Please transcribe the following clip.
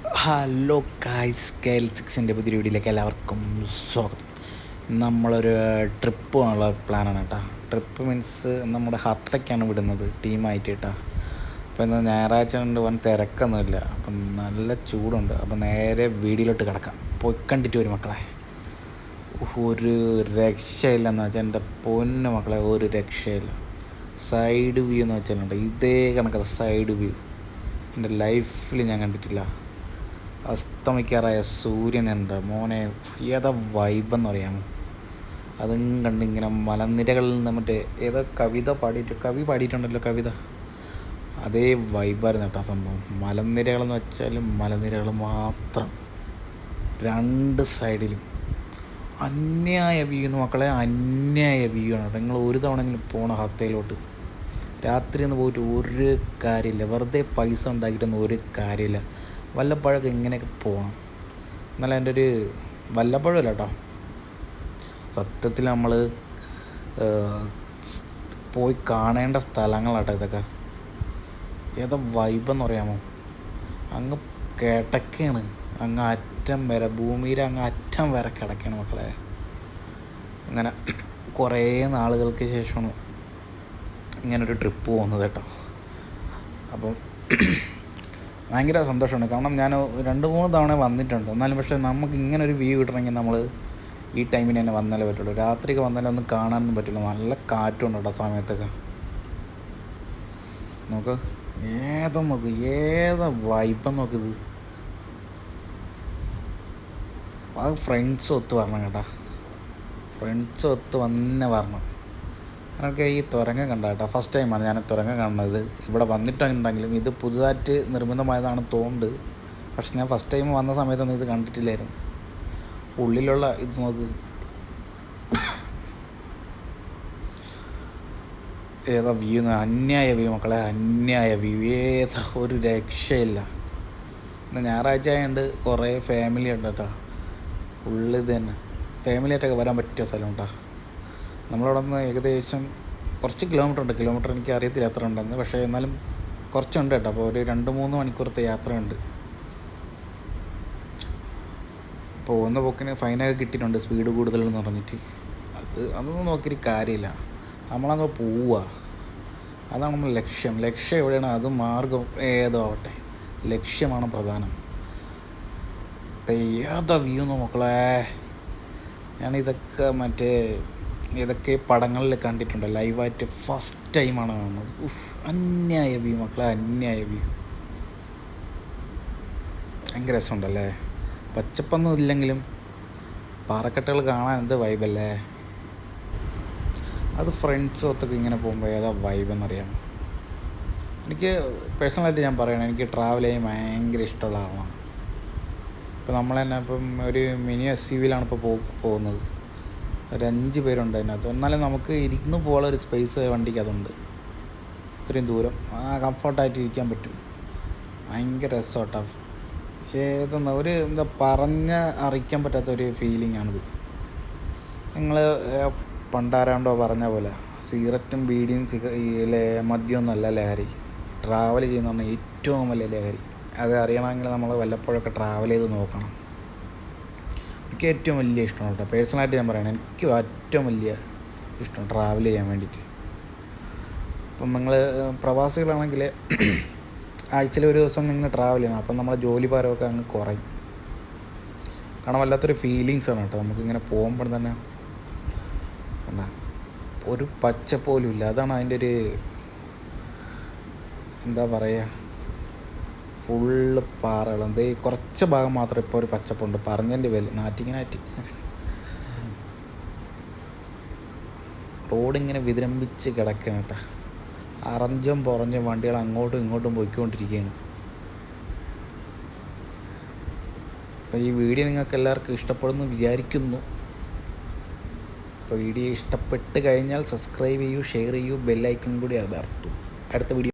Hello guys, KL6 പുതിയ വീഡിയോയിലേക്ക് എല്ലാവർക്കും സ്വാഗതം. നമ്മളൊരു ട്രിപ്പ് പോകാനുള്ള പ്ലാനാണ് കേട്ടോ. ട്രിപ്പ് മീൻസ് നമ്മുടെ ഹത്തയ്ക്കാണ് വിടുന്നത് ടീമായിട്ട് കേട്ടോ. അപ്പോൾ ഇന്ന് ഞായറാഴ്ച കൊണ്ട് വൻ തിരക്കൊന്നുമില്ല, അപ്പം നല്ല ചൂടുണ്ട്. അപ്പം നേരെ വീഡിയോയിലോട്ട് കിടക്കാം. പോയി കണ്ടിട്ട് വരും മക്കളെ. ഒരു രക്ഷയില്ലെന്ന് വെച്ചാൽ എൻ്റെ പൊന്നു മക്കളെ, ഒരു രക്ഷയില്ല. സൈഡ് വ്യൂ എന്ന് വെച്ചാലുണ്ട്, ഇതേ കണക്കത്തെ സൈഡ് വ്യൂ എൻ്റെ ലൈഫിൽ ഞാൻ കണ്ടിട്ടില്ല. അസ്തമിക്കാറായ സൂര്യനുണ്ട് മോനെ, ഏതാ വൈബെന്ന് പറയാമോ. അതും കണ്ട് ഇങ്ങനെ മലനിരകളിൽ നിന്ന് മറ്റേ ഏതോ കവി പാടിയിട്ടുണ്ടല്ലോ കവിത, അതേ വൈബായിരുന്നു കേട്ടോ സംഭവം. മലനിരകളെന്ന് വെച്ചാലും മലനിരകൾ മാത്രം, രണ്ട് സൈഡിലും അന്യായ വ്യൂ എന്ന് മക്കളെ, അന്യായ വ്യൂ ആണ് കേട്ടോ. നിങ്ങൾ ഒരു തവണയെങ്കിലും പോകണം ഹത്തയിലോട്ട്. രാത്രി ഒന്ന് പോയിട്ട് ഒരു കാര്യമില്ല, വെറുതെ പൈസ ഉണ്ടാക്കിയിട്ടൊന്നും ഒരു കാര്യമില്ല. വല്ലപ്പോഴൊക്കെ ഇങ്ങനെയൊക്കെ പോകണം. എന്നാലും എൻ്റെ ഒരു വല്ലപ്പോഴല്ല കേട്ടോ, സത്യത്തിൽ നമ്മൾ പോയി കാണേണ്ട സ്ഥലങ്ങളാട്ടോ ഇതൊക്കെ. ഏതാ വൈബെന്ന് പറയാമോ. അങ്ങ് കിടക്കാണ്, അങ്ങ് അറ്റം വരെ, ഭൂമിയുടെ അങ്ങ് അറ്റം വരെ കിടക്കാണ് മക്കളെ. അങ്ങനെ കുറേ നാളുകൾക്ക് ശേഷമാണ് ഇങ്ങനൊരു ട്രിപ്പ് പോകുന്നത് കേട്ടോ. അപ്പം ഭയങ്കര സന്തോഷമുണ്ട്. കാരണം ഞാൻ 2-3 തവണ വന്നിട്ടുണ്ട്. എന്നാലും പക്ഷേ നമുക്ക് ഇങ്ങനൊരു വ്യൂ കിട്ടണമെങ്കിൽ നമ്മൾ ഈ ടൈമിന് തന്നെ വന്നാലേ പറ്റുള്ളൂ. രാത്രിയൊക്കെ വന്നാലേ ഒന്നും കാണാനൊന്നും പറ്റില്ല. നല്ല കാറ്റുണ്ട് കേട്ടോ സമയത്തൊക്കെ. നോക്ക്, ഏതാ വൈബം നോക്കിത്. അത് ഫ്രണ്ട്സ് ഒത്ത് വരണം കേട്ടോ, ഫ്രണ്ട്സ് ഒത്ത് വന്നെ വരണം. എനിക്ക് ഈ തുരങ്കം കണ്ട കേട്ടോ, ഫസ്റ്റ് ടൈമാണ് ഞാൻ തുരങ്കം കാണുന്നത്. ഇവിടെ വന്നിട്ടുണ്ടെങ്കിലും ഇത് പുതുതായിട്ട് നിർമ്മിതമായതാണ് തോന്നുന്നത്. പക്ഷെ ഞാൻ ഫസ്റ്റ് ടൈം വന്ന സമയത്തൊന്നും ഇത് കണ്ടിട്ടില്ലായിരുന്നു. ഉള്ളിലുള്ള ഇത് നോക്ക്, ഏതാ വ്യൂ, അന്യായ വ്യൂ മക്കളെ, അന്യായ വ്യൂ. ഏതാ, ഒരു രക്ഷയില്ല. ഇന്ന് ഞായറാഴ്ച ആയതുകൊണ്ട് കുറേ ഫാമിലി ഉണ്ട് കേട്ടോ. ഇത് തന്നെ ഫാമിലിയായിട്ടൊക്കെ വരാൻ പറ്റിയ സ്ഥലം കേട്ടോ. നമ്മളവിടെ നിന്ന് ഏകദേശം കുറച്ച് കിലോമീറ്റർ എനിക്ക് അറിയത്തില്ല എത്ര ഉണ്ടെന്ന്, പക്ഷേ എന്നാലും കുറച്ചുണ്ട് കേട്ടോ. അപ്പോൾ ഒരു 2-3 മണിക്കൂറത്തെ യാത്രയുണ്ട്. അപ്പോൾ പോകുന്ന പോക്കിന് ഫൈനൊക്കെ കിട്ടിയിട്ടുണ്ട്, സ്പീഡ് കൂടുതലെന്ന് പറഞ്ഞിട്ട്. അതൊന്നും നോക്കിയിട്ട് കാര്യമില്ല, നമ്മളങ്ങ് പോവുക. അതാണ് നമ്മൾ ലക്ഷ്യം എവിടെയാണ്, അത് മാർഗം ഏതോ ആവട്ടെ, ലക്ഷ്യമാണ് പ്രധാനം. ഏതാ വ്യൂ മക്കളെ. ഞാനിതൊക്കെ ഇതൊക്കെ പടങ്ങളിൽ കണ്ടിട്ടുണ്ട്, ലൈവായിട്ട് ഫസ്റ്റ് ടൈമാണ് കാണുന്നത്. അന്യായ വ്യൂ മക്കളെ, അന്യായ വ്യൂ. ഭയങ്കര രസമുണ്ടല്ലേ. പച്ചപ്പൊന്നും ഇല്ലെങ്കിലും പാറക്കെട്ടുകൾ കാണാൻ എന്ത് വൈബല്ലേ. അത് ഫ്രണ്ട്സ് ഒത്തൊക്കെ ഇങ്ങനെ പോകുമ്പോൾ ഏതാ വൈബെന്നറിയാം. എനിക്ക് പേഴ്സണലായിട്ട് ഞാൻ പറയണം, എനിക്ക് ട്രാവൽ ചെയ്യാൻ ഭയങ്കര ഇഷ്ടമുള്ള ആളാണ്. ഇപ്പോൾ നമ്മൾ തന്നെ ഇപ്പം ഒരു മിനി SUV-യിലാണ് ഇപ്പോൾ പോകുന്നത്. ഒരു 5 പേരുണ്ട് അതിനകത്ത്. എന്നാലും നമുക്ക് ഇരുന്ന് പോകാനുള്ള ഒരു സ്പേസ് വണ്ടിക്ക് അതുണ്ട്. ഇത്രയും ദൂരം കംഫർട്ടായിട്ട് ഇരിക്കാൻ പറ്റും. ഭയങ്കര രസമാട്ടോ. എന്താ പറഞ്ഞ് അറിയിക്കാൻ പറ്റാത്തൊരു ഫീലിംഗ് ആണിത്. നിങ്ങൾ പണ്ടാരാണ്ടോ പറഞ്ഞ പോലെ സിഗരറ്റും ബീഡിയും മദ്യമൊന്നും അല്ല ലഹരി. ട്രാവൽ ചെയ്യുന്നതാണ് ഏറ്റവും വലിയ ലഹരി. അത് അറിയണമെങ്കിൽ നമ്മൾ വല്ലപ്പോഴൊക്കെ ട്രാവൽ ചെയ്ത് നോക്കണം. എനിക്ക് ഏറ്റവും വലിയ ഇഷ്ടമാണ് കേട്ടോ, പേഴ്സണലായിട്ട് ഞാൻ പറയണം. എനിക്ക് ഏറ്റവും വലിയ ഇഷ്ടം ട്രാവൽ ചെയ്യാൻ വേണ്ടിയിട്ട്. അപ്പം നിങ്ങൾ പ്രവാസികളാണെങ്കിൽ ആഴ്ചയിൽ ഒരു ദിവസം നിങ്ങൾ ട്രാവൽ ചെയ്യണം. അപ്പം നമ്മളെ ജോലി ഭാരമൊക്കെ അങ്ങ് കുറയും. കാരണം വല്ലാത്തൊരു ഫീലിങ്സാണ് കേട്ടോ നമുക്കിങ്ങനെ പോകുമ്പോൾ തന്നെ. കണ്ടാ, ഒരു പച്ച പോലും ഇല്ല. അതാണ് അതിൻ്റെ ഒരു എന്താ പറയുക, ഫുള്ള് പാറകൾ. എന്തേ കുറച്ച് ഭാഗം മാത്രം ഇപ്പോൾ ഒരു പച്ചപ്പുണ്ട്. പറഞ്ഞതിൻ്റെ പേര് നാറ്റി റോഡിങ്ങനെ വിതിരമ്പിച്ച് കിടക്കുകയാണ് കേട്ടോ. അറഞ്ചും പുറഞ്ഞും വണ്ടികൾ അങ്ങോട്ടും ഇങ്ങോട്ടും പോയിക്കൊണ്ടിരിക്കുകയാണ്. അപ്പോൾ ഈ വീഡിയോ നിങ്ങൾക്ക് എല്ലാവർക്കും ഇഷ്ടപ്പെടുന്നു വിചാരിക്കുന്നു. അപ്പോൾ വീഡിയോ ഇഷ്ടപ്പെട്ട് കഴിഞ്ഞാൽ സബ്സ്ക്രൈബ് ചെയ്യൂ, ഷെയർ ചെയ്യൂ, ബെല്ലൈക്കൺ കൂടി അമർത്തൂ. അടുത്ത വീഡിയോ